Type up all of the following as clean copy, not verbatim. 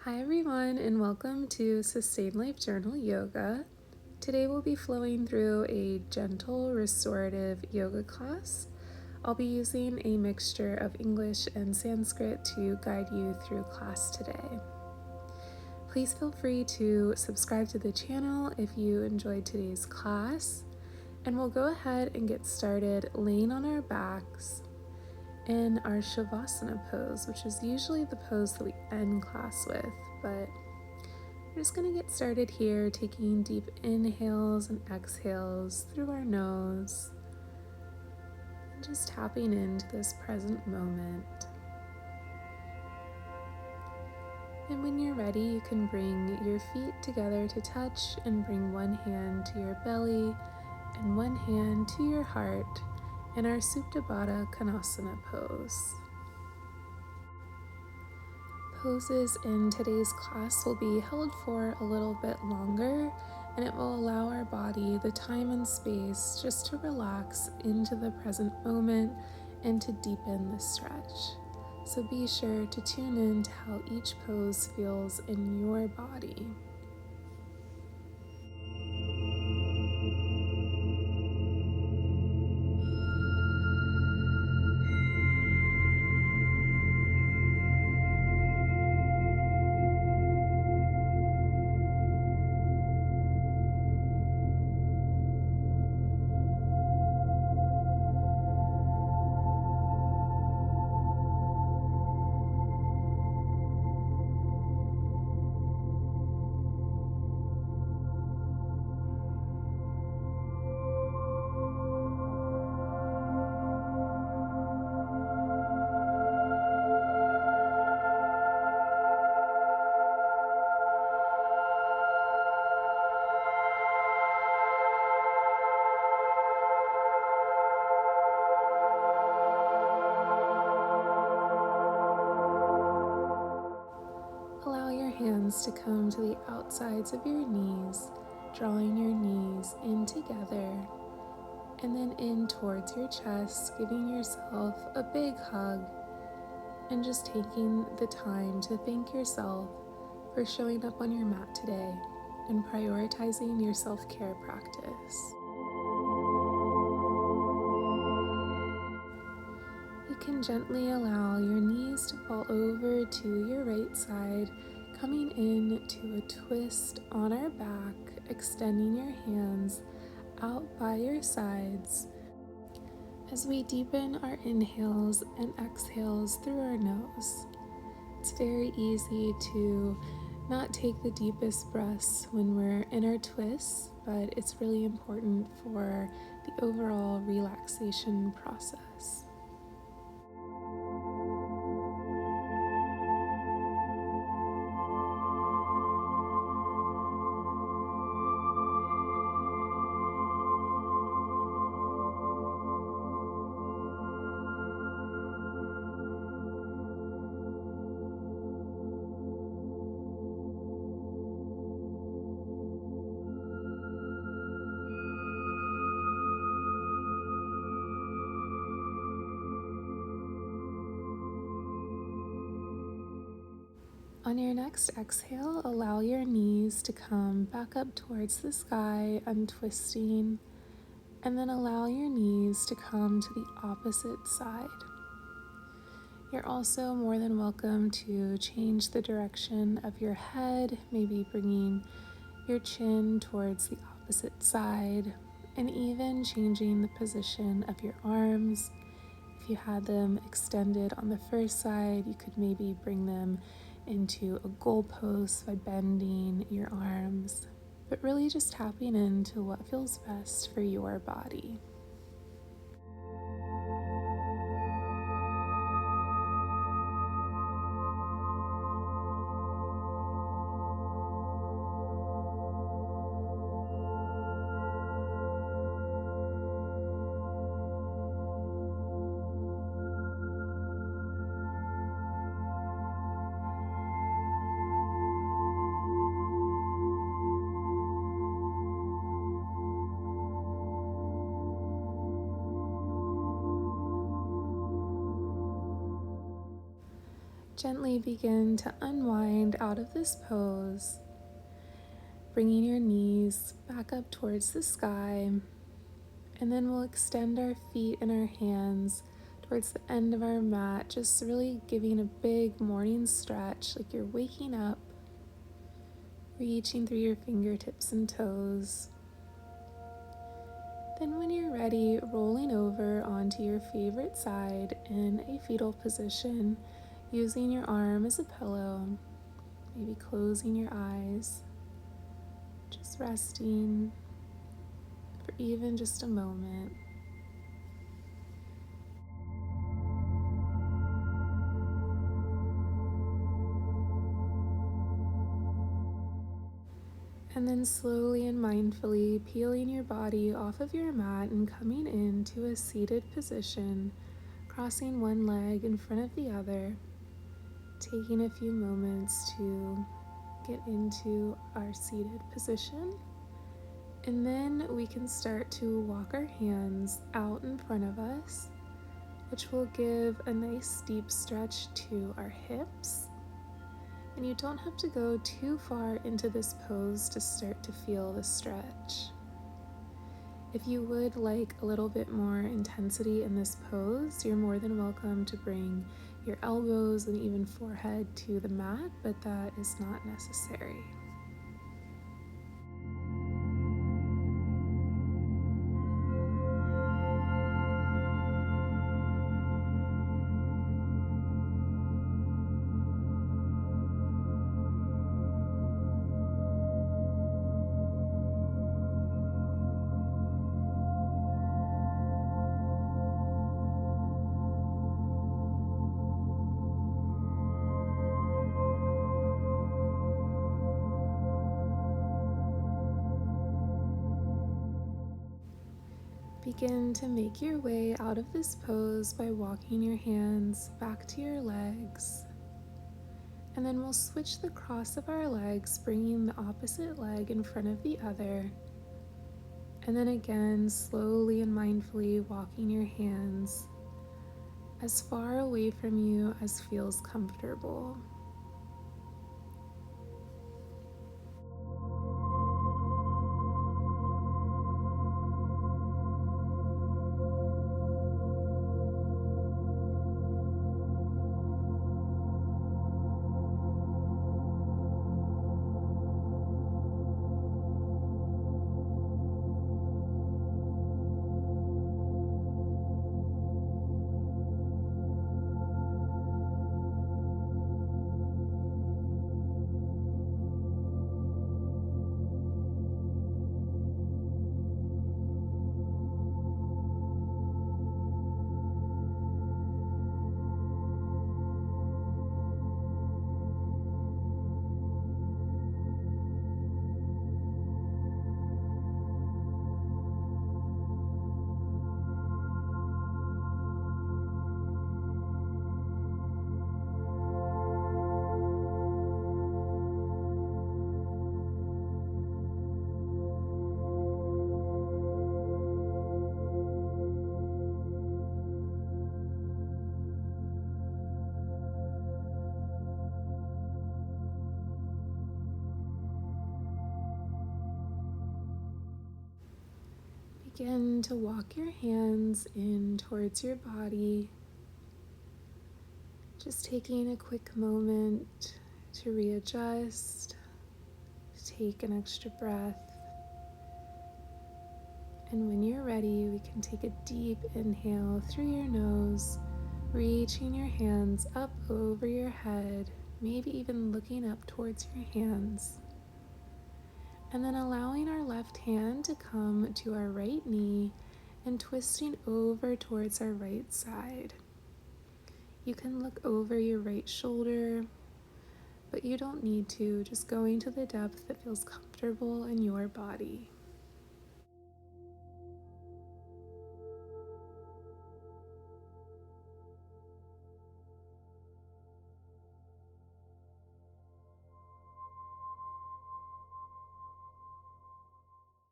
Hi everyone, and welcome to Sustain Life Journal Yoga. Today we'll be flowing through a gentle restorative yoga class. I'll be using a mixture of English and Sanskrit to guide you through class today. Please feel free to subscribe to the channel if you enjoyed today's class, and we'll go ahead and get started laying on our backs in our Shavasana pose, which is usually the pose that we end class with, but we're just going to get started here, taking deep inhales and exhales through our nose, and just tapping into this present moment. And when you're ready, you can bring your feet together to touch and bring one hand to your belly and one hand to your heart in our Supta Baddha Konasana pose. Poses in today's class will be held for a little bit longer, and it will allow our body the time and space just to relax into the present moment and to deepen the stretch. So be sure to tune in to how each pose feels in your body. Allow your hands to come to the outsides of your knees, drawing your knees in together and then in towards your chest, giving yourself a big hug and just taking the time to thank yourself for showing up on your mat today and prioritizing your self-care practice. You can gently allow your knees to fall over to your right side, coming in to a twist on our back, extending your hands out by your sides as we deepen our inhales and exhales through our nose. It's very easy to not take the deepest breaths when we're in our twists, but it's really important for the overall relaxation process. On your next exhale, allow your knees to come back up towards the sky, untwisting, and then allow your knees to come to the opposite side. You're also more than welcome to change the direction of your head, maybe bringing your chin towards the opposite side, and even changing the position of your arms. If you had them extended on the first side, you could maybe bring them into a goalpost by bending your arms, but really just tapping into what feels best for your body. Gently begin to unwind out of this pose, bringing your knees back up towards the sky, and then we'll extend our feet and our hands towards the end of our mat, just really giving a big morning stretch like you're waking up, reaching through your fingertips and toes. Then when you're ready, rolling over onto your favorite side in a fetal position, using your arm as a pillow, maybe closing your eyes, just resting for even just a moment. And then slowly and mindfully peeling your body off of your mat and coming into a seated position, crossing one leg in front of the other, taking a few moments to get into our seated position. And then we can start to walk our hands out in front of us, which will give a nice deep stretch to our hips. And you don't have to go too far into this pose to start to feel the stretch. If you would like a little bit more intensity in this pose, you're more than welcome to bring your elbows and even forehead to the mat, but that is not necessary. Begin to make your way out of this pose by walking your hands back to your legs. And then we'll switch the cross of our legs, bringing the opposite leg in front of the other. And then again, slowly and mindfully walking your hands as far away from you as feels comfortable. Begin to walk your hands in towards your body, just taking a quick moment to readjust, take an extra breath. And when you're ready, we can take a deep inhale through your nose, reaching your hands up over your head, maybe even looking up towards your hands. And then allowing our left hand to come to our right knee and twisting over towards our right side. You can look over your right shoulder, but you don't need to, just going to the depth that feels comfortable in your body.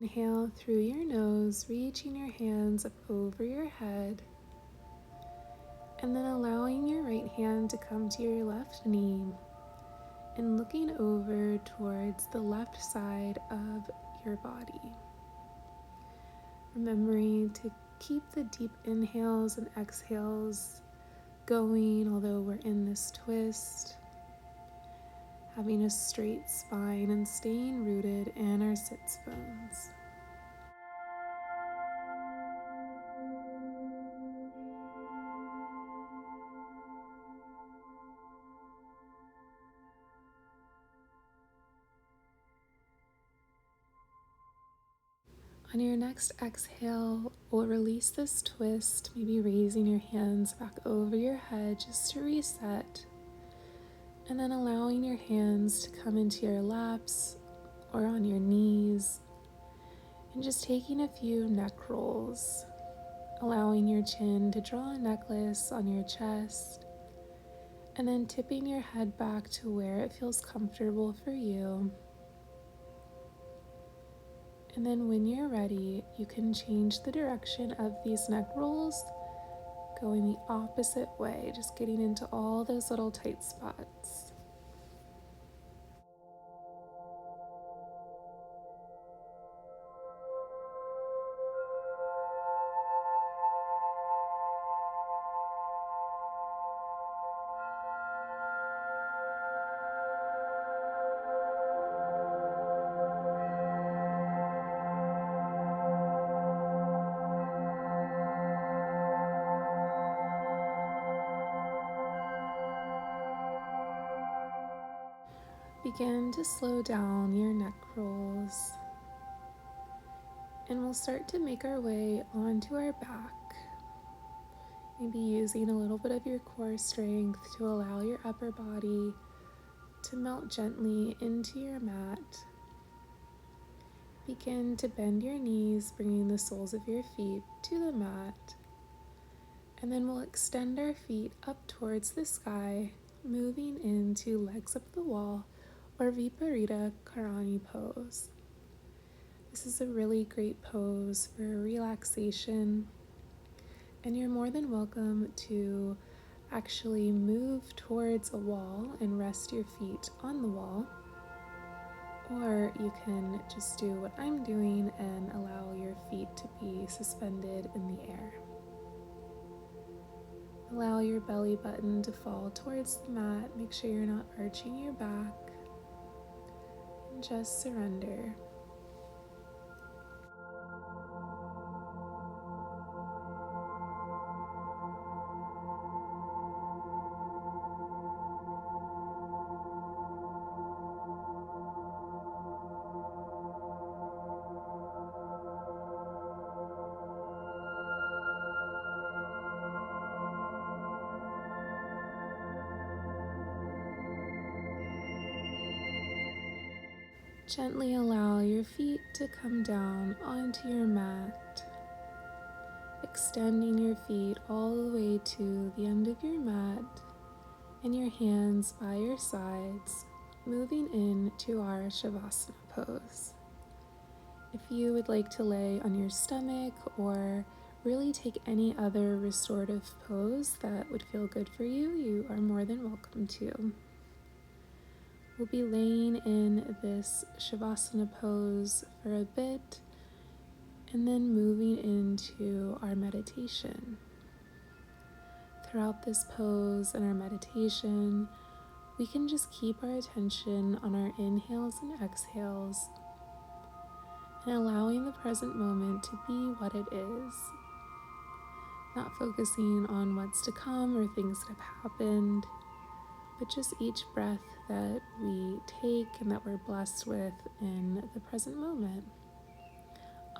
Inhale through your nose, reaching your hands up over your head. And then allowing your right hand to come to your left knee and looking over towards the left side of your body. Remembering to keep the deep inhales and exhales going, although we're in this twist. Having a straight spine and staying rooted in our sits bones. On your next exhale, we'll release this twist, maybe raising your hands back over your head just to reset. And then allowing your hands to come into your laps or on your knees. And just taking a few neck rolls, allowing your chin to draw a necklace on your chest. And then tipping your head back to where it feels comfortable for you. And then when you're ready, you can change the direction of these neck rolls, going the opposite way, just getting into all those little tight spots. Begin to slow down your neck rolls, and we'll start to make our way onto our back, maybe using a little bit of your core strength to allow your upper body to melt gently into your mat. Begin to bend your knees, bringing the soles of your feet to the mat, and then we'll extend our feet up towards the sky, moving into legs up the wall or Viparita Karani pose. This is a really great pose for relaxation, and you're more than welcome to actually move towards a wall and rest your feet on the wall, or you can just do what I'm doing and allow your feet to be suspended in the air. Allow your belly button to fall towards the mat. Make sure you're not arching your back, and just surrender. Gently allow your feet to come down onto your mat, extending your feet all the way to the end of your mat and your hands by your sides, moving into our Shavasana pose. If you would like to lay on your stomach or really take any other restorative pose that would feel good for you, you are more than welcome to. We'll be laying in this Shavasana pose for a bit and then moving into our meditation. Throughout this pose and our meditation, we can just keep our attention on our inhales and exhales and allowing the present moment to be what it is. Not focusing on what's to come or things that have happened, but just each breath that we take and that we're blessed with in the present moment.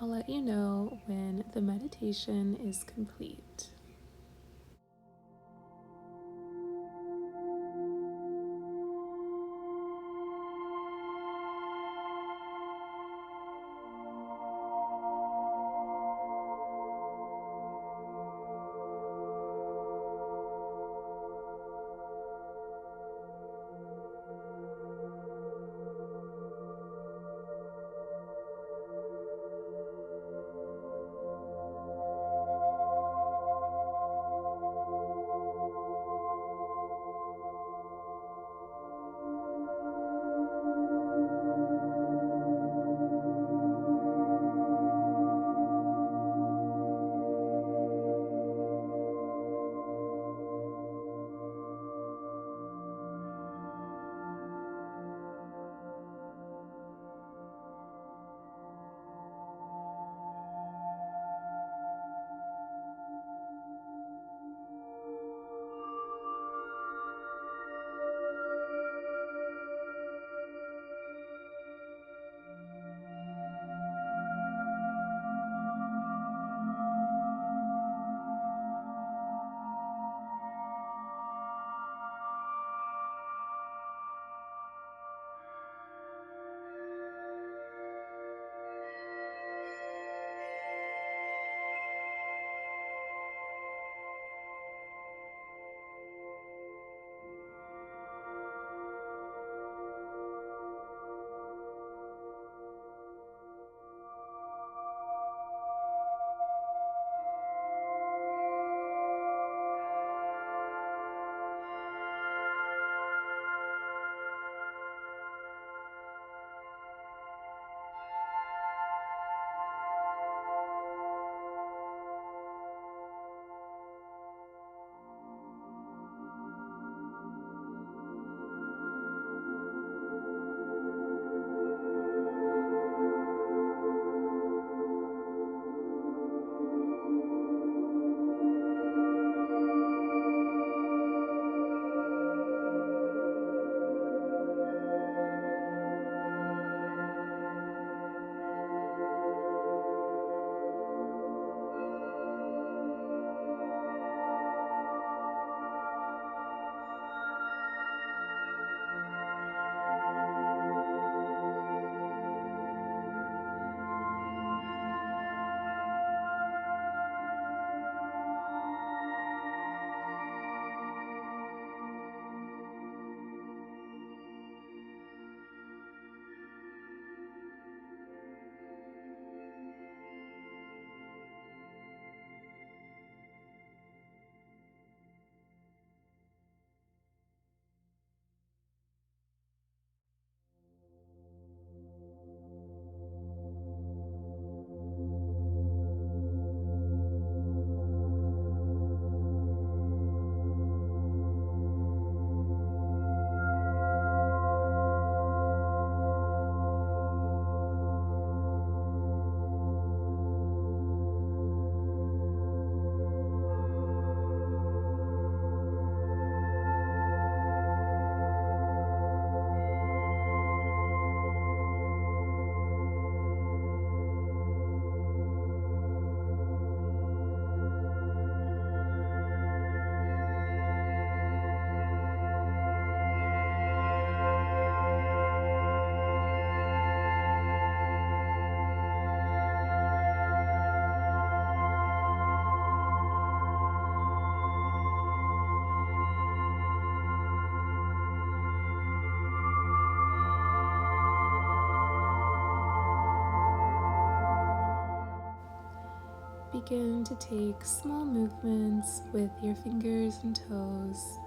I'll let you know when the meditation is complete. begin to take small movements with your fingers and toes,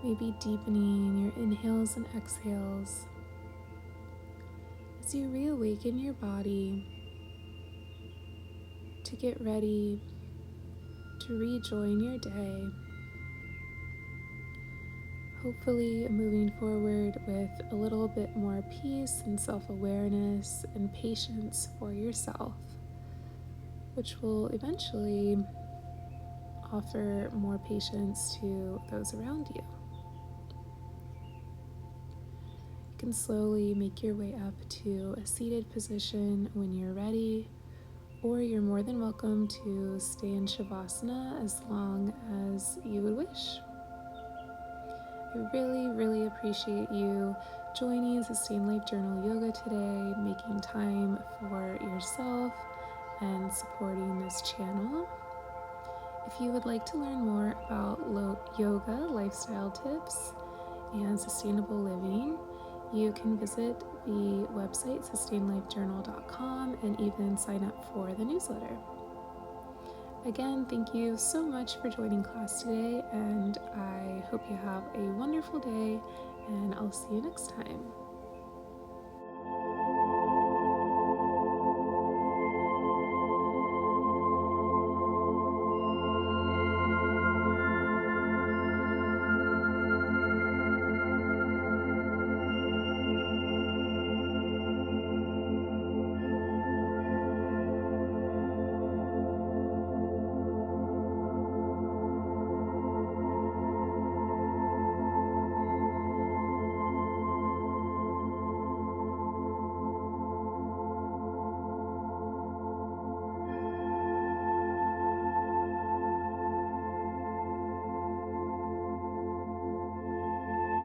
maybe deepening your inhales and exhales as you reawaken your body to get ready to rejoin your day. Hopefully moving forward with a little bit more peace and self-awareness and patience for yourself, which will eventually offer more patience to those around you. You can slowly make your way up to a seated position when you're ready, or you're more than welcome to stay in Shavasana as long as you would wish. I really, really appreciate you joining Sustain Life Journal Yoga today, making time for yourself and supporting this channel. If you would like to learn more about yoga, lifestyle tips, and sustainable living, you can visit the website sustainlifejournal.com and even sign up for the newsletter. Again, thank you so much for joining class today, and I hope you have a wonderful day, and I'll see you next time.